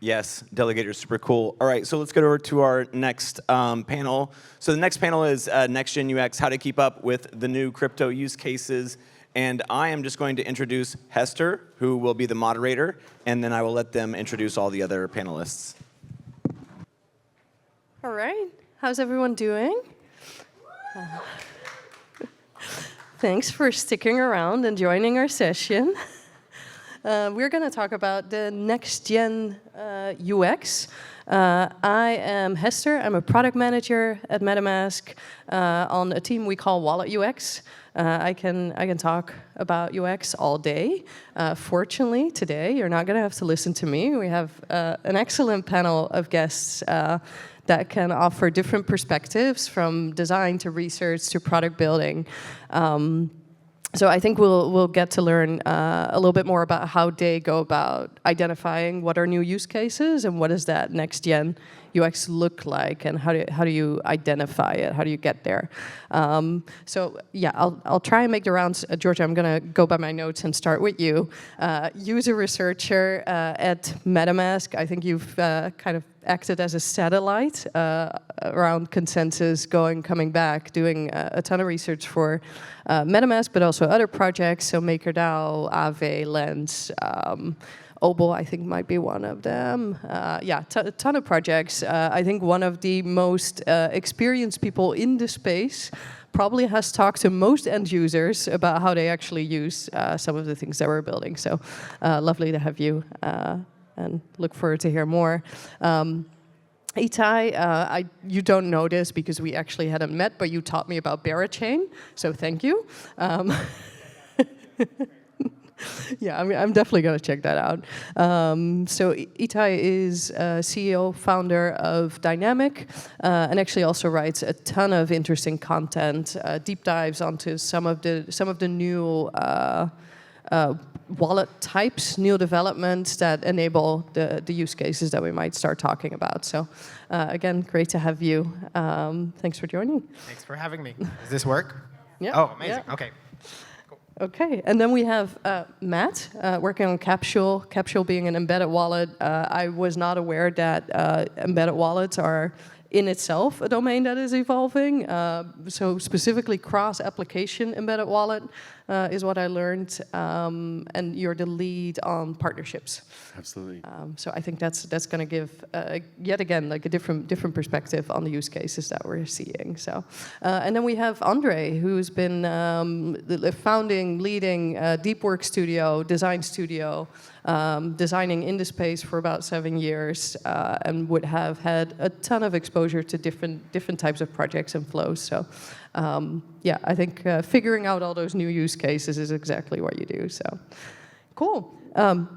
Yes, Delegator is super cool. All right, so let's go over to our next panel. So the next panel is Next Gen UX, how to keep up with the new crypto use cases. And I am just going to introduce Hester, who will be the moderator, and then I will let them introduce all the other panelists. All right, how's everyone doing? Thanks for sticking around and joining our session. We're going to talk about the next-gen UX. I am Hester. I'm a product manager at MetaMask on a team we call Wallet UX. I can talk about UX all day. Fortunately, today, you're not going to have to listen to me. We have an excellent panel of guests that can offer different perspectives from design to research to product building. So I think we'll get to learn a little bit more about how they go about identifying what are new use cases and what does that next gen UX look like, and how do you identify it? How do you get there? So yeah, I'll try and make the rounds. Georgia, I'm gonna go by my notes and start with you. User researcher at MetaMask. I think you've kind of acted as a satellite around consensus, coming back, doing a ton of research for MetaMask, but also other projects, so MakerDAO, Aave, Lens, Obol, I think, might be one of them. Yeah, a ton of projects. I think one of the most experienced people in the space probably has talked to most end users about how they actually use some of the things that we're building. So lovely to have you, and look forward to hear more. Itai, you don't know this because we actually hadn't met, but you taught me about Berachain, so thank you. Yeah, I'm definitely going to check that out. So Itai is CEO, founder of Dynamic, and actually also writes a ton of interesting content, deep dives onto some of the new wallet types, new developments that enable the use cases that we might start talking about. So again, great to have you. Thanks for joining. Thanks for having me. Does this work? Yeah. Oh, amazing. Yeah. Okay. Okay, and then we have Matt working on Capsule. Capsule being an embedded wallet. I was not aware that embedded wallets are in itself a domain that is evolving. So specifically cross-application embedded wallet is what I learned, and you're the lead on partnerships. Absolutely. So I think that's going to give yet again like a different perspective on the use cases that we're seeing. So and then we have Andre, who's been the founding, leading DeepWorks studio, design studio, designing in the space for about 7 years, and would have had a ton of exposure to different types of projects and flows. So yeah, I think figuring out all those new use cases is exactly what you do. So cool.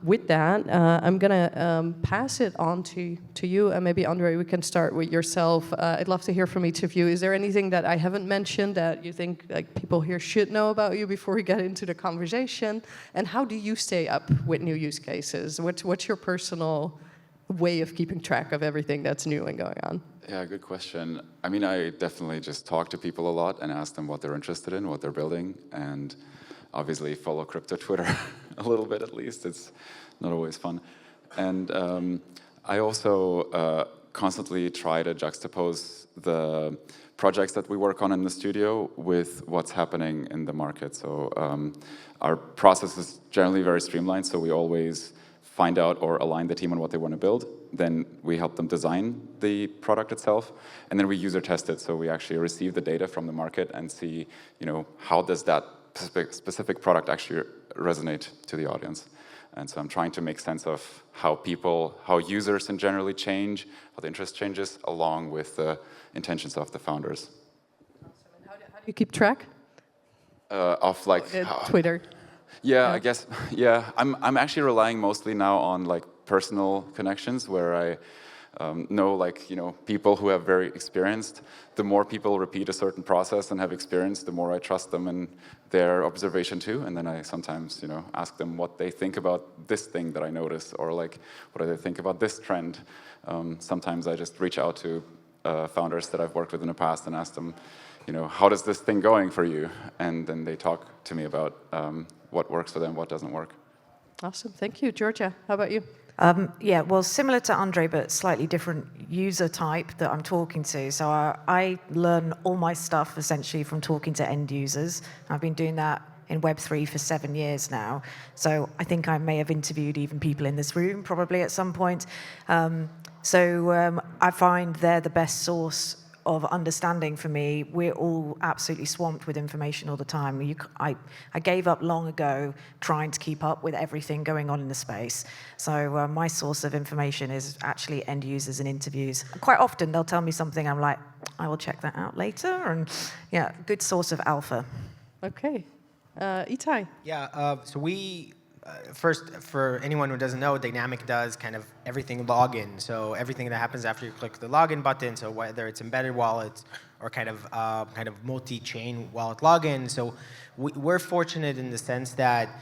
With that, I'm gonna pass it on to you, and maybe Andre, we can start with yourself. I'd love to hear from each of you. Is there anything that I haven't mentioned that you think like people here should know about you before we get into the conversation? And how do you stay up with new use cases? What's your personal way of keeping track of everything that's new and going on? Yeah, good question. I mean, I definitely just talk to people a lot and ask them what they're interested in, what they're building, and obviously follow crypto Twitter a little bit at least. It's not always fun. And I also constantly try to juxtapose the projects that we work on in the studio with what's happening in the market. So our process is generally very streamlined, so we always find out or align the team on what they want to build. Then we help them design the product itself, and then we user test it. So we actually receive the data from the market and see, how does that specific product actually resonate to the audience. And so I'm trying to make sense of how users in generally change, how the interest changes, along with the intentions of the founders. Awesome. And how do you keep track? Of like Twitter. Yeah, I guess. Yeah, I'm actually relying mostly now on like personal connections where I know people who have very experienced. The more people repeat a certain process and have experience, the more I trust them in their observation too. And then I sometimes ask them what they think about this thing that I notice, or like what do they think about this trend. Sometimes I just reach out to founders that I've worked with in the past and ask them, how does this thing going for you? And then they talk to me about what works for them, what doesn't work. Awesome, thank you. Georgia, how about you? Yeah, well, similar to Andre, but slightly different user type that I'm talking to. So I learn all my stuff essentially from talking to end users. I've been doing that in Web3 for 7 years now. So I think I may have interviewed even people in this room probably at some point. I find they're the best source of understanding for me. We're all absolutely swamped with information all the time. I gave up long ago trying to keep up with everything going on in the space. So my source of information is actually end users and interviews. Quite often they'll tell me something, I'm like, I will check that out later. And yeah, good source of alpha. Okay. Itai. Yeah, so we, first, for anyone who doesn't know, Dynamic does kind of everything login. So everything that happens after you click the login button, so whether it's embedded wallets or kind of multi-chain wallet login. So we're fortunate in the sense that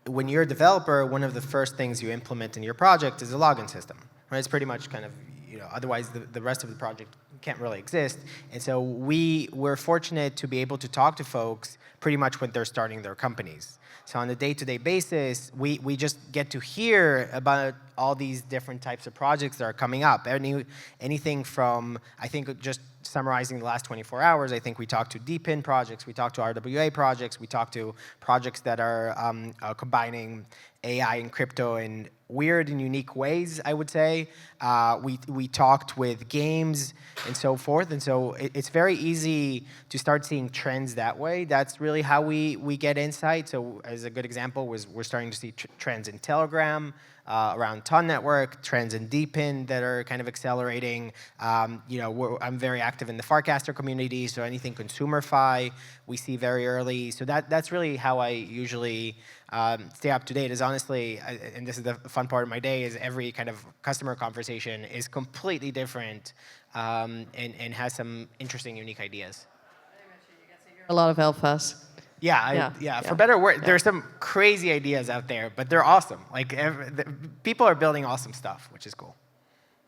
when you're a developer, one of the first things you implement in your project is a login system. Right? It's pretty much kind of, otherwise the rest of the project can't really exist. And so we're fortunate to be able to talk to folks pretty much when they're starting their companies. So on a day-to-day basis, we just get to hear about all these different types of projects that are coming up. Anything from, I think, just summarizing the last 24 hours, I think we talked to DeepIn projects, we talked to RWA projects, we talked to projects that are combining AI and crypto in weird and unique ways, I would say. We talked with games and so forth, and so it's very easy to start seeing trends that way. That's really how we get insight. So as a good example was we're starting to see trends in Telegram, around Ton Network, trends in DeepIn that are kind of accelerating. I'm very active in the Farcaster community, so anything consumer-fi we see very early. So that's really how I usually stay up to date. Is honestly, and this is the fun part of my day, is every kind of customer conversation is completely different and has some interesting, unique ideas. A lot of alphas. Yeah, for better or worse, there's some crazy ideas out there, but they're awesome. Like, people are building awesome stuff, which is cool.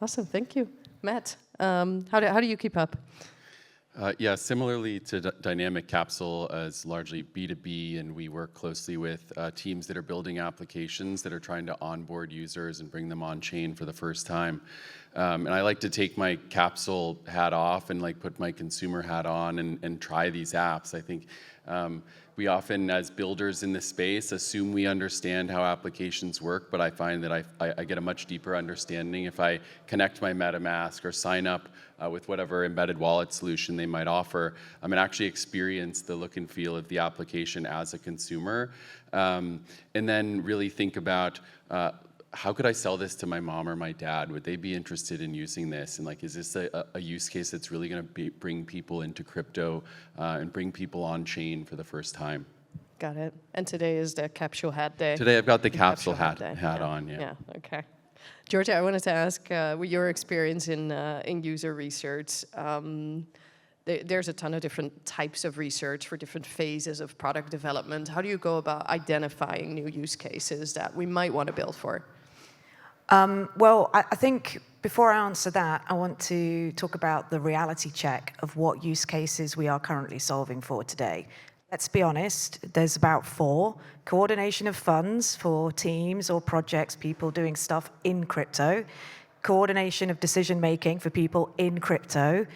Awesome, thank you. Matt, how do you keep up? Yeah, similarly to Dynamic Capsule is largely B2B, and we work closely with teams that are building applications that are trying to onboard users and bring them on chain for the first time. And I like to take my Capsule hat off and put my consumer hat on and try these apps. I think we often, as builders in this space, assume we understand how applications work, but I find that I get a much deeper understanding if I connect my MetaMask or sign up with whatever embedded wallet solution they might offer, and actually experience the look and feel of the application as a consumer, and then really think about how could I sell this to my mom or my dad? Would they be interested in using this? And is this a use case that's really going to bring people into crypto and bring people on chain for the first time? Got it. And today is the capsule hat day. Today I've got the capsule hat day. on. Yeah. Yeah. Okay. Georgia, I wanted to ask, with your experience in user research, there's a ton of different types of research for different phases of product development. How do you go about identifying new use cases that we might want to build for? Well, I think before I answer that, I want to talk about the reality check of what use cases we are currently solving for today. Let's be honest, there's about 4. Coordination of funds for teams or projects, people doing stuff in crypto. Coordination of decision-making for people in crypto.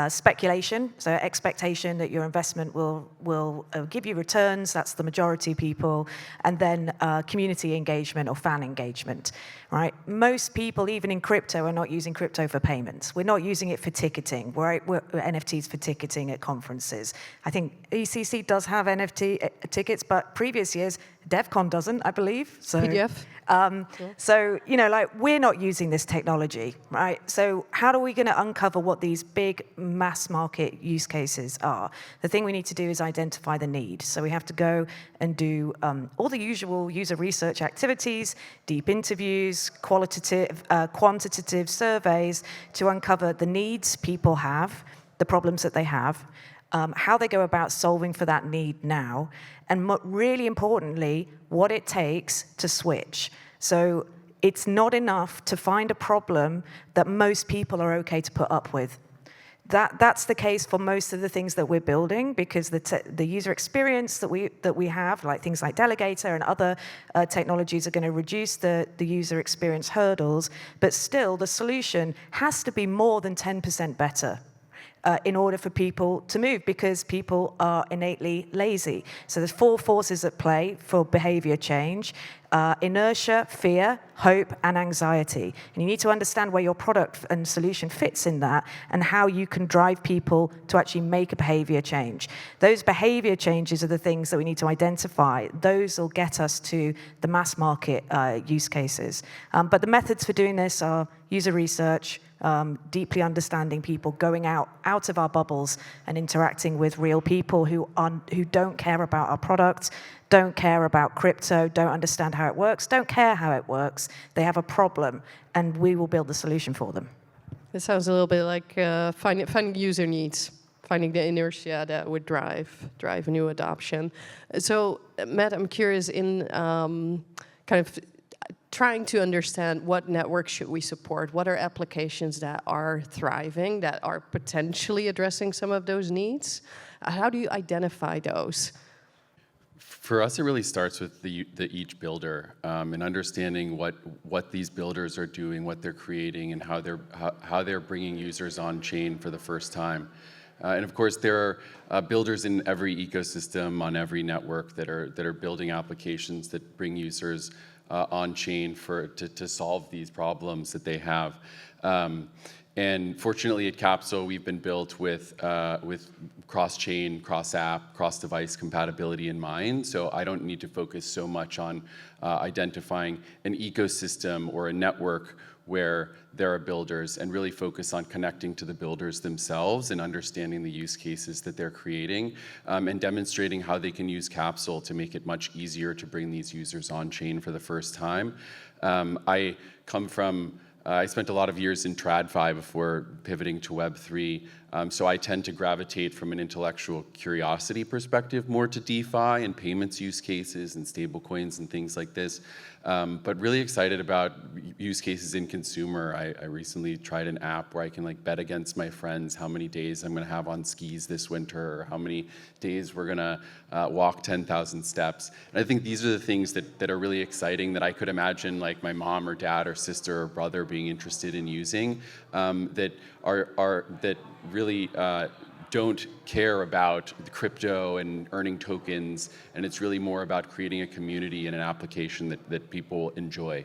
Speculation, so expectation that your investment will give you returns, that's the majority of people, and then community engagement or fan engagement, right? Most people, even in crypto, are not using crypto for payments. We're not using it for ticketing, we're NFTs for ticketing at conferences. I think ECC does have NFT tickets, but previous years, DevCon doesn't, I believe. So, PDF. So, we're not using this technology, right? So how are we going to uncover what these big mass market use cases are? The thing we need to do is identify the need. So we have to go and do all the usual user research activities, deep interviews, quantitative surveys to uncover the needs people have, the problems that they have, how they go about solving for that need now, and really importantly, what it takes to switch. So it's not enough to find a problem that most people are okay to put up with. That's the case for most of the things that we're building, because the user experience that we have, like things like Delegator and other technologies, are going to reduce the user experience hurdles. But still, the solution has to be more than 10% better in order for people to move, because people are innately lazy. So there's 4 forces at play for behavior change: inertia, fear, hope, and anxiety. And you need to understand where your product and solution fits in that, and how you can drive people to actually make a behavior change. Those behavior changes are the things that we need to identify. Those will get us to the mass market use cases. But the methods for doing this are user research, deeply understanding people, going out of our bubbles and interacting with real people who don't care about our products, don't care about crypto, don't understand how it works, don't care how it works. They have a problem, and we will build the solution for them. It sounds a little bit like finding user needs, finding the inertia that would drive a new adoption. So, Matt, I'm curious in kind of trying to understand what networks should we support, what are applications that are thriving, that are potentially addressing some of those needs. How do you identify those? For us, it really starts with each builder and understanding what these builders are doing, what they're creating, and how they're bringing users on chain for the first time. And of course, there are builders in every ecosystem on every network that are building applications that bring users on chain to solve these problems that they have. And fortunately at Capsule, we've been built with cross-chain, cross-app, cross-device compatibility in mind. So I don't need to focus so much on identifying an ecosystem or a network where there are builders, and really focus on connecting to the builders themselves and understanding the use cases that they're creating, and demonstrating how they can use Capsule to make it much easier to bring these users on chain for the first time. I spent a lot of years in TradFi before pivoting to Web3, so I tend to gravitate from an intellectual curiosity perspective more to DeFi and payments use cases and stablecoins and things like this, but really excited about use cases in consumer. I recently tried an app where I can bet against my friends how many days I'm going to have on skis this winter, or how many days we're going to walk 10,000 steps. And I think these are the things that are really exciting, that I could imagine my mom or dad or sister or brother being interested in using, that really don't care about the crypto and earning tokens, and it's really more about creating a community and an application that people enjoy.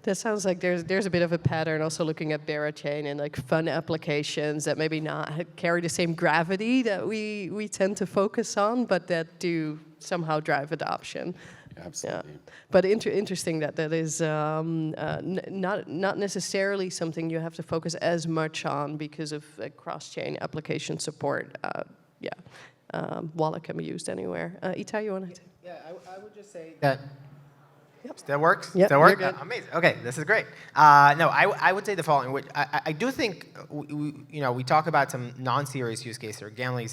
That sounds like there's a bit of a pattern also looking at Berachain and fun applications that maybe not carry the same gravity that we tend to focus on, but that do somehow drive adoption. Absolutely. Yeah. But interesting that is not necessarily something you have to focus as much on because of cross-chain application support. Wallet can be used anywhere. Itai, you want to? Yeah, I would just say that. Yep. Still works? Yep, Still works? you're good. Amazing. Okay, this is great. No, I would say the following. Which I do think we talk about some non-serious use cases or gambling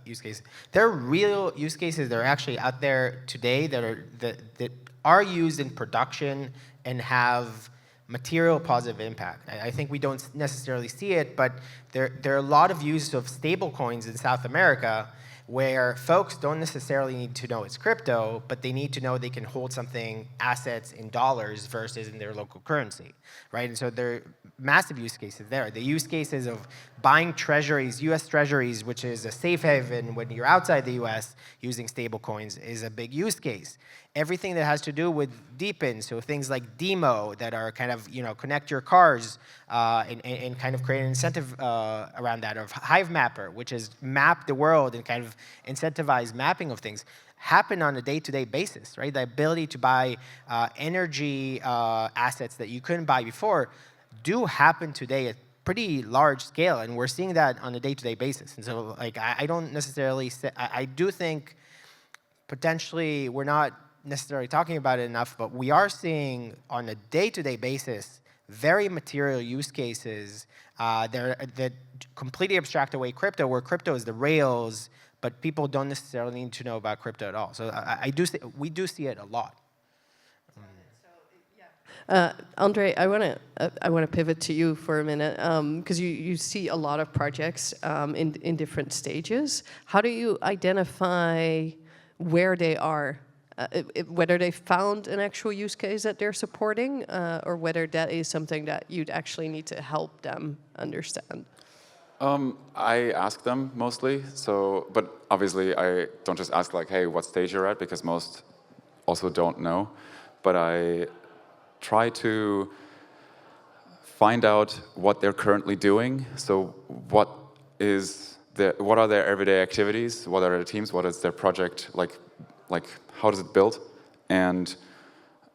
use cases. There are real use cases that are actually out there today that are used in production and have material positive impact. I think we don't necessarily see it, but there are a lot of use of stable coins in South America, where folks don't necessarily need to know it's crypto, but they need to know they can hold something, assets in dollars versus in their local currency, right? And so there are massive use cases there. The use cases of buying treasuries, US treasuries, which is a safe haven when you're outside the US using stable coins, is a big use case. Everything that has to do with DePIN, so things like Demo that are kind of, connect your cars and kind of create an incentive around that, or Hivemapper, which is map the world and kind of incentivize mapping of things, happen on a day-to-day basis, right? The ability to buy energy assets that you couldn't buy before do happen today at pretty large scale, and we're seeing that on a day-to-day basis. And so, I don't necessarily say, I do think potentially we're not necessarily talking about it enough, but we are seeing on a day-to-day basis very material use cases that completely abstract away crypto, where crypto is the rails, but people don't necessarily need to know about crypto at all. So we do see it a lot. Andre, I want to pivot to you for a minute because you see a lot of projects in different stages. How do you identify where they are, whether they found an actual use case that they're supporting, or whether that is something that you'd actually need to help them understand? I ask them mostly, but obviously I don't just ask like, hey, what stage you're at, because most also don't know. But I try to find out what they're currently doing. So what are their everyday activities? What are their teams? What is their project like how does it build? And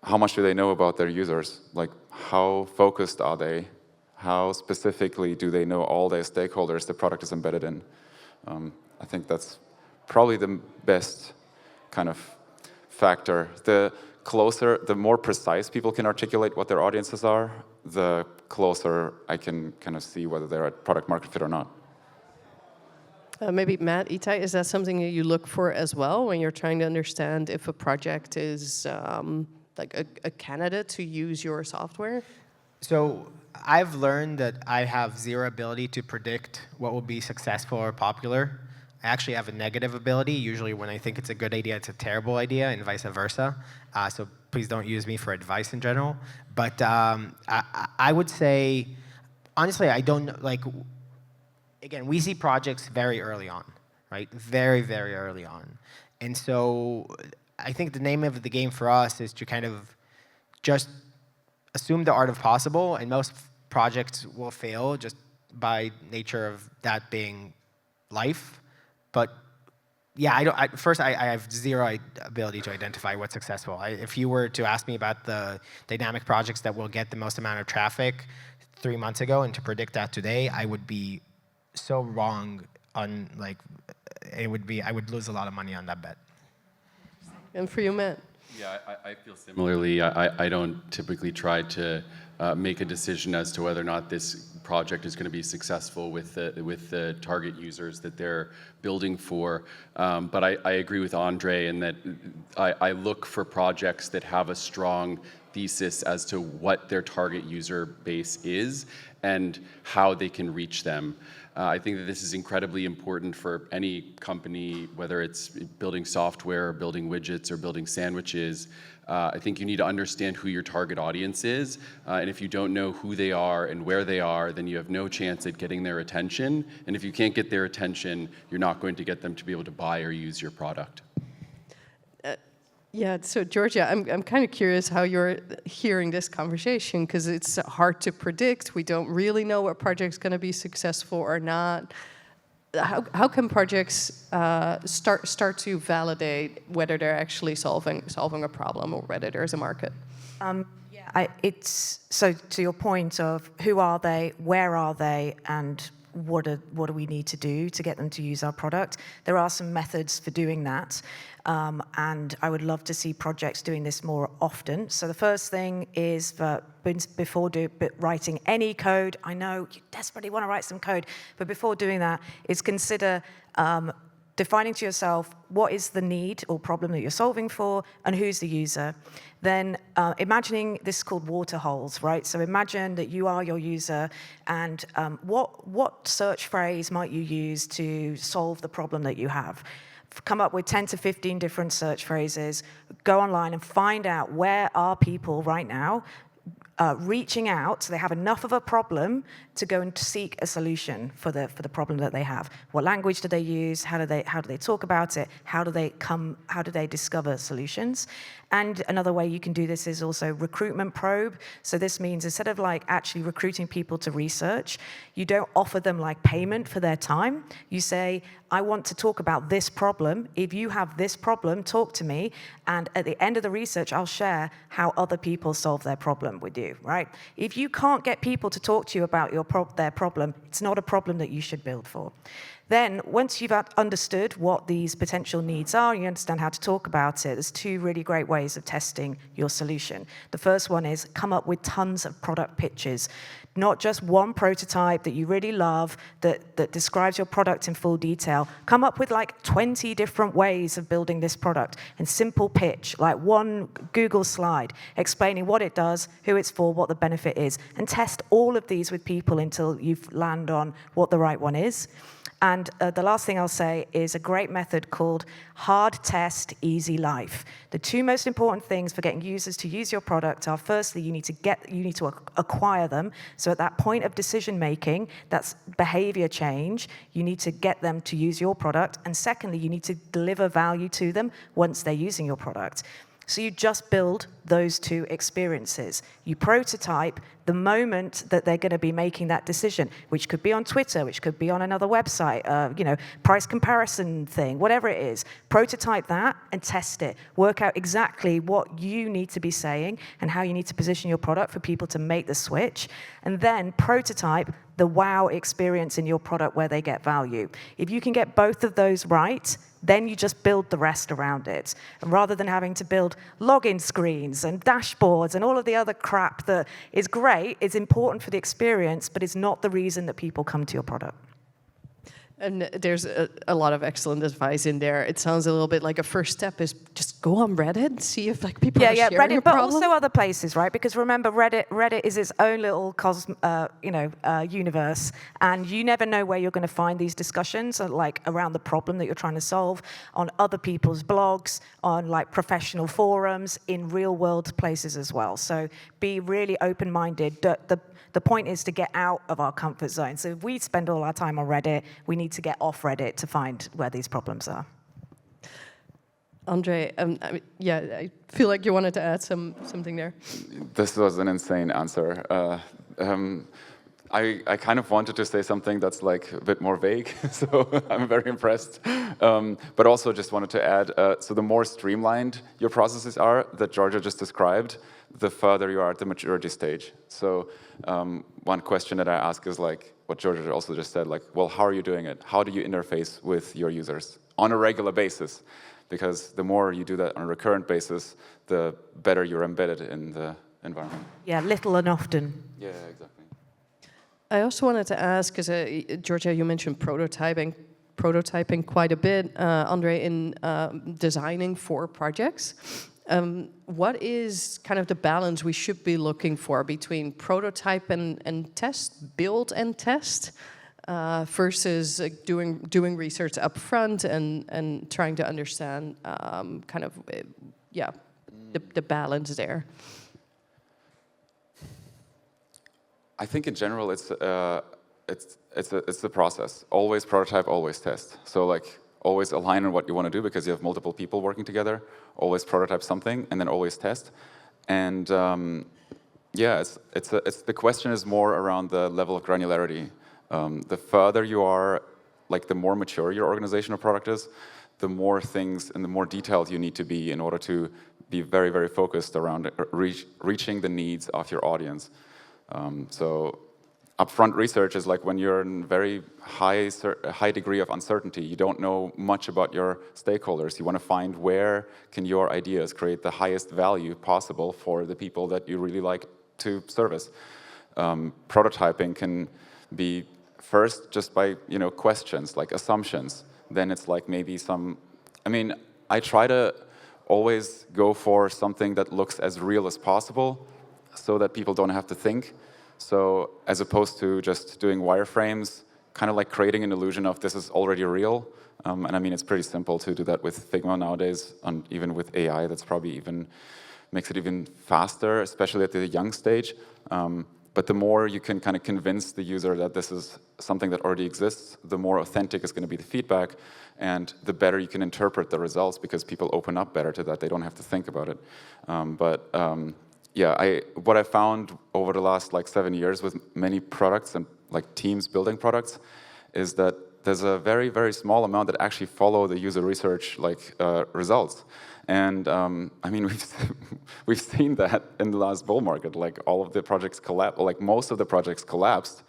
how much do they know about their users? Like how focused are they? How specifically do they know all their stakeholders the product is embedded in? I think that's probably the best kind of factor. The more precise people can articulate what their audiences are, the closer I can kind of see whether they're at product market fit or not. Maybe Matt, Itai, is that something that you look for as well when you're trying to understand if a project is like a candidate to use your software? So I've learned that I have zero ability to predict what will be successful or popular. I actually have a negative ability. Usually when I think it's a good idea, it's a terrible idea, and vice versa. So please don't use me for advice in general. But I would say, honestly, I don't, like, again, we see projects very early on, right? Very, very early on. And so I think the name of the game for us is to kind of just assume the art of possible, and most projects will fail just by nature of that being life. But yeah, I have zero ability to identify what's successful. If you were to ask me about the dynamic projects that will get the most amount of traffic 3 months ago and to predict that today, I would be so wrong on, like, I would lose a lot of money on that bet. And for you, Matt? Yeah, I feel similarly. I don't typically try to make a decision as to whether or not this project is going to be successful with the target users that they're building for. But I agree with Andre in that I look for projects that have a strong thesis as to what their target user base is and how they can reach them. I think that this is incredibly important for any company, whether it's building software, or building widgets, or building sandwiches. I think you need to understand who your target audience is. And if you don't know who they are and where they are, then you have no chance at getting their attention. And if you can't get their attention, you're not going to get them to be able to buy or use your product. Yeah, so Georgia, I'm kind of curious how you're hearing this conversation, because it's hard to predict. We don't really know what project's going to be successful or not. How can projects start to validate whether they're actually solving a problem or whether there's a market? So to your point of who are they, where are they, and what do we need to do to get them to use our product? There are some methods for doing that, and I would love to see projects doing this more often. So the first thing is before writing any code, I know you desperately want to write some code, but before doing that, is consider defining to yourself what is the need or problem that you're solving for and who's the user. Then imagining, this is called water holes, right? So imagine that you are your user, and what search phrase might you use to solve the problem that you have? Come up with 10 to 15 different search phrases, go online and find out where are people right now reaching out, so they have enough of a problem to go and seek a solution for the problem that they have. What language do they use? How do they talk about it? How do they discover solutions? And another way you can do this is also recruitment probe. So this means instead of like actually recruiting people to research, you don't offer them like payment for their time. You say, I want to talk about this problem. If you have this problem, talk to me. And at the end of the research, I'll share how other people solve their problem with you, right? If you can't get people to talk to you about their problem, it's not a problem that you should build for. Then, once you've understood what these potential needs are, you understand how to talk about it, there's two really great ways of testing your solution. The first one is come up with tons of product pitches. Not just one prototype that you really love that describes your product in full detail. Come up with like 20 different ways of building this product in simple pitch, like one Google slide explaining what it does, who it's for, what the benefit is, and test all of these with people until you've land on what the right one is. And the last thing I'll say is a great method called hard test, easy life. The two most important things for getting users to use your product are, firstly, you need to acquire them. So at that point of decision making, that's behavior change. You need to get them to use your product. And secondly, you need to deliver value to them once they're using your product. So you just build those two experiences. You prototype the moment that they're going to be making that decision, which could be on Twitter, which could be on another website, price comparison thing, whatever it is. Prototype that and test it. Work out exactly what you need to be saying and how you need to position your product for people to make the switch. And then prototype the wow experience in your product where they get value. If you can get both of those right, then you just build the rest around it. And rather than having to build login screens and dashboards and all of the other crap that is great, is important for the experience, but is not the reason that people come to your product. And there's a lot of excellent advice in there. It sounds a little bit like a first step is just go on Reddit, see if like people are sharing Reddit, your but problem. also other places, right? Because remember, Reddit is its own little universe, and you never know where you're going to find these discussions, like around the problem that you're trying to solve, on other people's blogs, on like professional forums, in real-world places as well. So be really open-minded. The point is to get out of our comfort zone. So if we spend all our time on Reddit, we need to get off Reddit to find where these problems are. Andre, I feel like you wanted to add something there. This was an insane answer. I kind of wanted to say something that's like a bit more vague, so I'm very impressed. But also just wanted to add, so the more streamlined your processes are that Georgia just described, the further you are at the maturity stage. So one question that I ask is like what Georgia also just said, like, well, how are you doing it? How do you interface with your users on a regular basis? Because the more you do that on a recurrent basis, the better you're embedded in the environment. Yeah, little and often. Yeah, exactly. I also wanted to ask, because Georgia, you mentioned prototyping quite a bit, Andre, in designing for projects. What is kind of the balance we should be looking for between prototype and test, build and test, versus doing research up front and trying to understand the balance there? I think in general it's the process. Always prototype, always test. So like always align on what you want to do because you have multiple people working together. Always prototype something and then always test. And the question is more around the level of granularity. The further you are, like the more mature your organization or product is, the more things and the more detailed you need to be in order to be very, very focused around reaching the needs of your audience. So upfront research is like when you're in very high degree of uncertainty. You don't know much about your stakeholders. You want to find where can your ideas create the highest value possible for the people that you really like to service. Prototyping can be first just by questions like assumptions. Then it's like maybe I try to always go for something that looks as real as possible so that people don't have to think. So as opposed to just doing wireframes, kind of like creating an illusion of this is already real. And I mean, it's pretty simple to do that with Figma nowadays, and even with AI, that's probably even makes it even faster, especially at the young stage. But the more you can kind of convince the user that this is something that already exists, the more authentic is going to be the feedback, and the better you can interpret the results because people open up better to that. They don't have to think about it. What I found over the last 7 years with many products and teams building products is that there's a very, very small amount that actually follow the user research results. And I mean, we've seen that in the last bull market. All of the projects collapsed, most of the projects collapsed.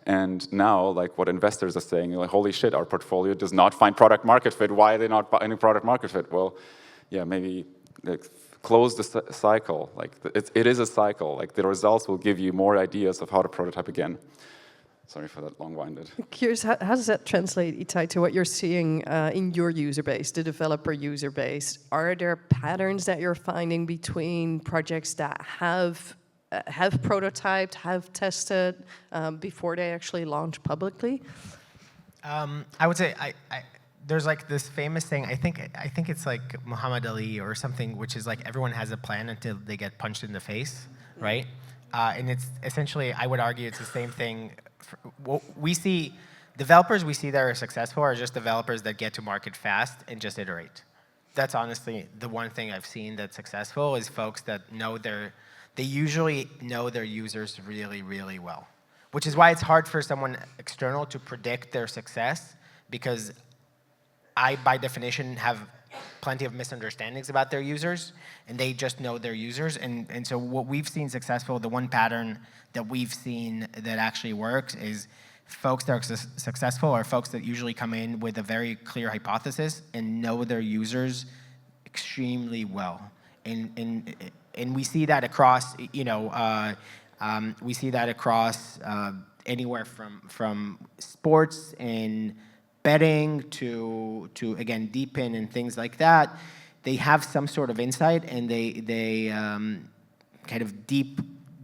And now, like what investors are saying, like, holy shit, our portfolio does not find product market fit. Why are they not finding product market fit? Well, yeah, maybe like, close the cycle. Like it is a cycle. Like the results will give you more ideas of how to prototype again. Sorry for that long-winded. Curious, how does that translate, Itai, to what you're seeing in your user base, the developer user base? Are there patterns that you're finding between projects that have prototyped, have tested before they actually launch publicly? I would say there's like this famous thing. I think it's like Muhammad Ali or something, which is like everyone has a plan until they get punched in the face, right? And it's essentially, I would argue, it's the same thing. We see developers that are successful are just developers that get to market fast and just iterate. That's honestly the one thing I've seen that's successful is folks that they usually know their users really, really well, which is why it's hard for someone external to predict their success, because I, by definition, have plenty of misunderstandings about their users, and they just know their users. And so what we've seen successful, the one pattern that we've seen that actually works is folks that are successful are folks that usually come in with a very clear hypothesis and know their users extremely well. And we see that across, we see that across anywhere from sports and betting to again DeepIn and things like that. They have some sort of insight, and they kind of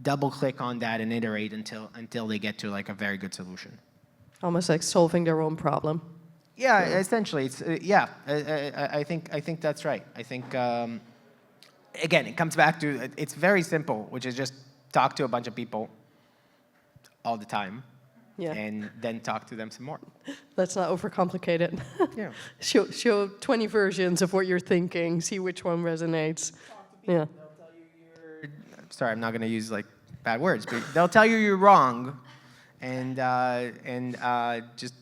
double click on that and iterate until they get to like a very good solution. Almost like solving their own problem. Yeah, essentially, it's I think that's right. I think again, it comes back to it's very simple, which is just talk to a bunch of people all the time. Yeah. And then talk to them some more. Let's not overcomplicate it. Yeah. Show 20 versions of what you're thinking, see which one resonates. Yeah. They'll tell you sorry, I'm not going to use like bad words, but they'll tell you you're wrong, and just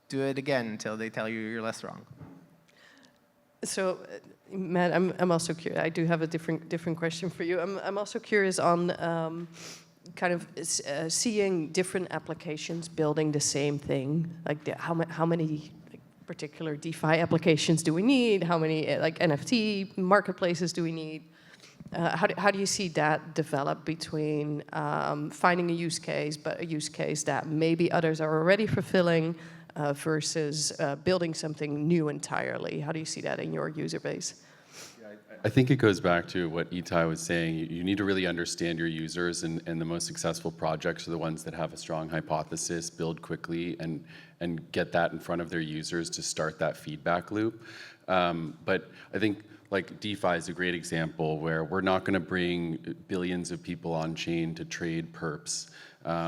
do it again until they tell you you're less wrong. So, Matt, I'm also curious. I do have a different question for you. I'm also curious on kind of seeing different applications building the same thing. Like how many particular DeFi applications do we need? How many like NFT marketplaces do we need? How do you see that develop between finding a use case, but a use case that maybe others are already fulfilling versus building something new entirely? How do you see that in your user base? I think it goes back to what Itai was saying. You need to really understand your users, and the most successful projects are the ones that have a strong hypothesis, build quickly, and get that in front of their users to start that feedback loop. But I think like DeFi is a great example where we're not going to bring billions of people on chain to trade perps.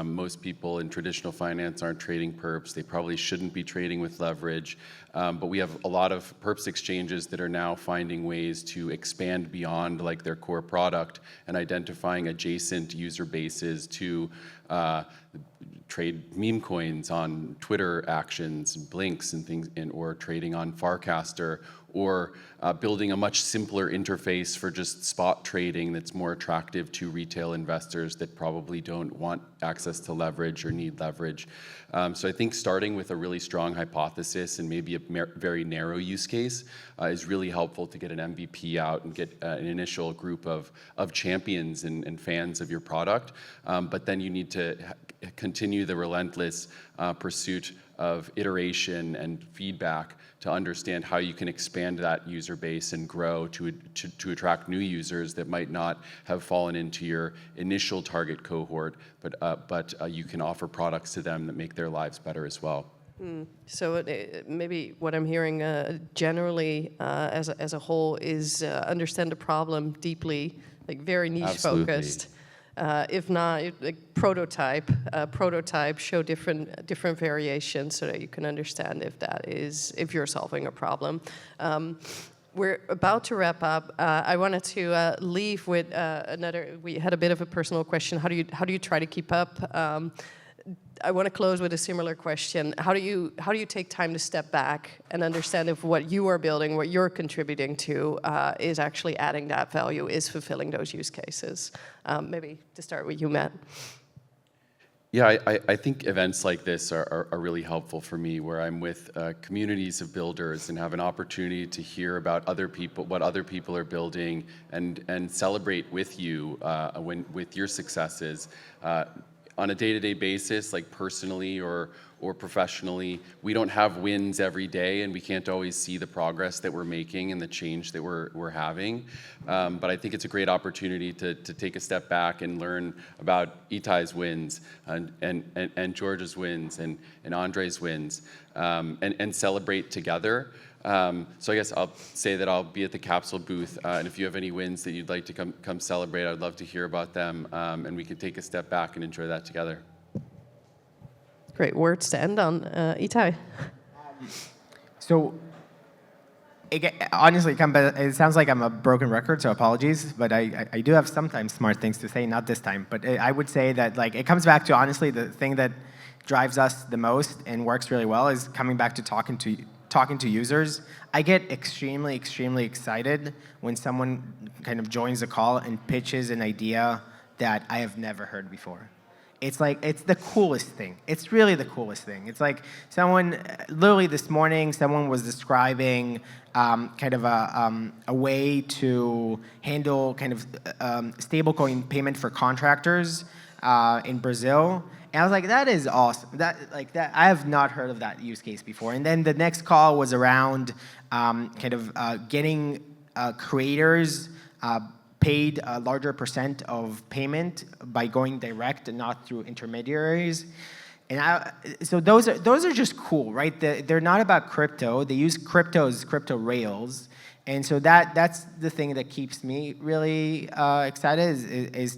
Most people in traditional finance aren't trading perps. They probably shouldn't be trading with leverage. But we have a lot of perps exchanges that are now finding ways to expand beyond like their core product and identifying adjacent user bases to trade meme coins on Twitter actions, Blinks and things, or trading on Farcaster, or building a much simpler interface for just spot trading that's more attractive to retail investors that probably don't want access to leverage or need leverage. So I think starting with a really strong hypothesis and maybe a very narrow use case is really helpful to get an MVP out and get an initial group of champions and fans of your product. But then you need to continue the relentless pursuit of iteration and feedback to understand how you can expand that user base and grow to attract new users that might not have fallen into your initial target cohort, but you can offer products to them that make their lives better as well. So maybe what I'm hearing generally as a whole is understand the problem deeply, like very niche focused. If not, like prototype, show different variations so that you can understand if you're solving a problem. We're about to wrap up. I wanted to leave with we had a bit of a personal question. How do you try to keep up? I want to close with a similar question. How do you take time to step back and understand if what you are building, what you're contributing to, is actually adding that value, is fulfilling those use cases? Maybe to start with you, Matt. Yeah, I think events like this are really helpful for me, where I'm with communities of builders and have an opportunity to hear about other people, what other people are building, and celebrate with you with your successes. On a day-to-day basis, like personally or professionally, we don't have wins every day, and we can't always see the progress that we're making and the change that we're having. But I think it's a great opportunity to take a step back and learn about Itai's wins and George's wins and Andre's wins, and celebrate together. So I guess I'll say that I'll be at the Capsule booth, and if you have any wins that you'd like to come celebrate, I'd love to hear about them, and we can take a step back and enjoy that together. Great words to end on. Itai. So, honestly, it sounds like I'm a broken record, so apologies, but I do have sometimes smart things to say, not this time. But I would say that like it comes back to, honestly, the thing that drives us the most and works really well is coming back to talking to users. I get extremely, extremely excited when someone kind of joins a call and pitches an idea that I have never heard before. It's like, it's the coolest thing. It's really the coolest thing. It's like someone, literally this morning, someone was describing kind of a way to handle kind of stablecoin payment for contractors in Brazil. And I was like, that is awesome. I have not heard of that use case before. And then the next call was around kind of getting creators paid a larger percent of payment by going direct and not through intermediaries. And so those are just cool, right? They're not about crypto. They use crypto as crypto rails. And so that's the thing that keeps me really excited is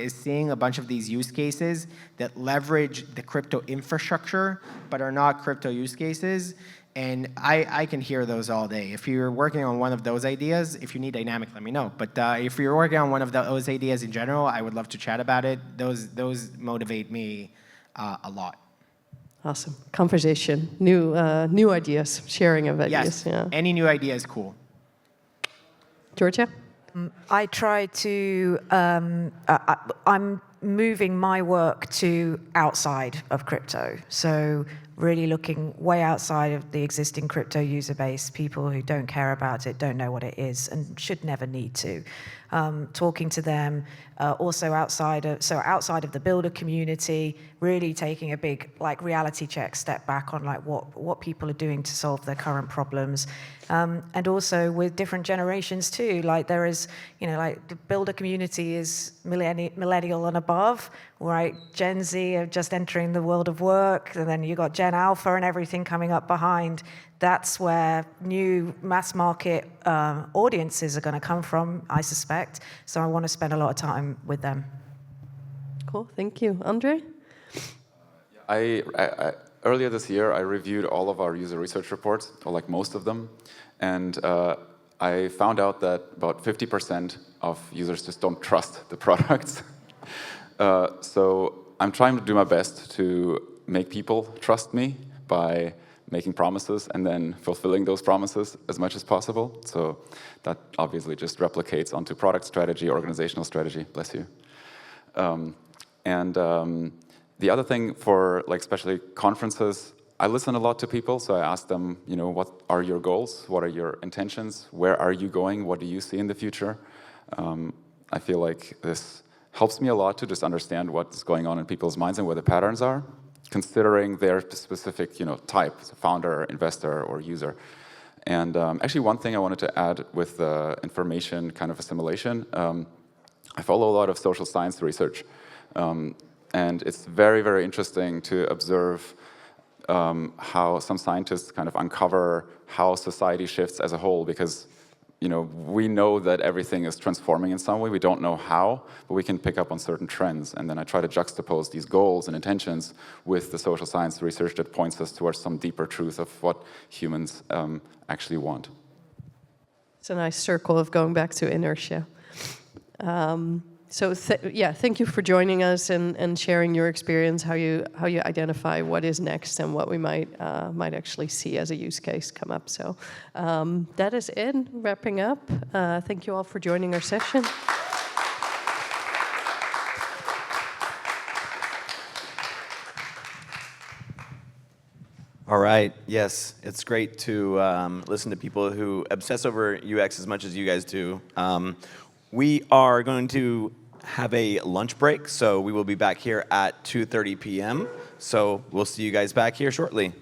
seeing a bunch of these use cases that leverage the crypto infrastructure but are not crypto use cases. And I can hear those all day. If you're working on one of those ideas, if you need dynamic, let me know. But if you're working on one of those ideas in general, I would love to chat about it. Those motivate me a lot. Awesome. Conversation, new ideas, sharing of ideas. Yes, Yeah. any new idea is cool. Georgia? I try to, I'm moving my work to outside of crypto. So really looking way outside of the existing crypto user base, people who don't care about it, don't know what it is, and should never need to. Talking to them, also outside of the builder community, really taking a big reality check, step back on what people are doing to solve their current problems. And also with different generations too, there is, the builder community is millennial and above, right? Gen Z are just entering the world of work, and then you got Gen Alpha and everything coming up behind. That's where new mass market audiences are going to come from, I suspect. So I want to spend a lot of time with them. Cool, thank you. Andre? Earlier this year, I reviewed all of our user research reports, or most of them, and I found out that about 50% of users just don't trust the products. So I'm trying to do my best to make people trust me by making promises and then fulfilling those promises as much as possible. So that obviously just replicates onto product strategy, organizational strategy, bless you. The other thing for especially conferences, I listen a lot to people, so I ask them, what are your goals? What are your intentions? Where are you going? What do you see in the future? I feel like this helps me a lot to just understand what's going on in people's minds and where the patterns are, considering their specific type, so founder, investor, or user. And actually one thing I wanted to add with the information kind of assimilation, I follow a lot of social science research. And it's very, very interesting to observe how some scientists kind of uncover how society shifts as a whole, because we know that everything is transforming in some way. We don't know how, but we can pick up on certain trends. And then I try to juxtapose these goals and intentions with the social science research that points us towards some deeper truth of what humans actually want. It's a nice circle of going back to inertia. So thank you for joining us and sharing your experience, how you identify what is next and what we might actually see as a use case come up. So that is it. Wrapping up. Thank you all for joining our session. All right. Yes, it's great to listen to people who obsess over UX as much as you guys do. We are going to have a lunch break, so we will be back here at 2:30 p.m. So we'll see you guys back here shortly.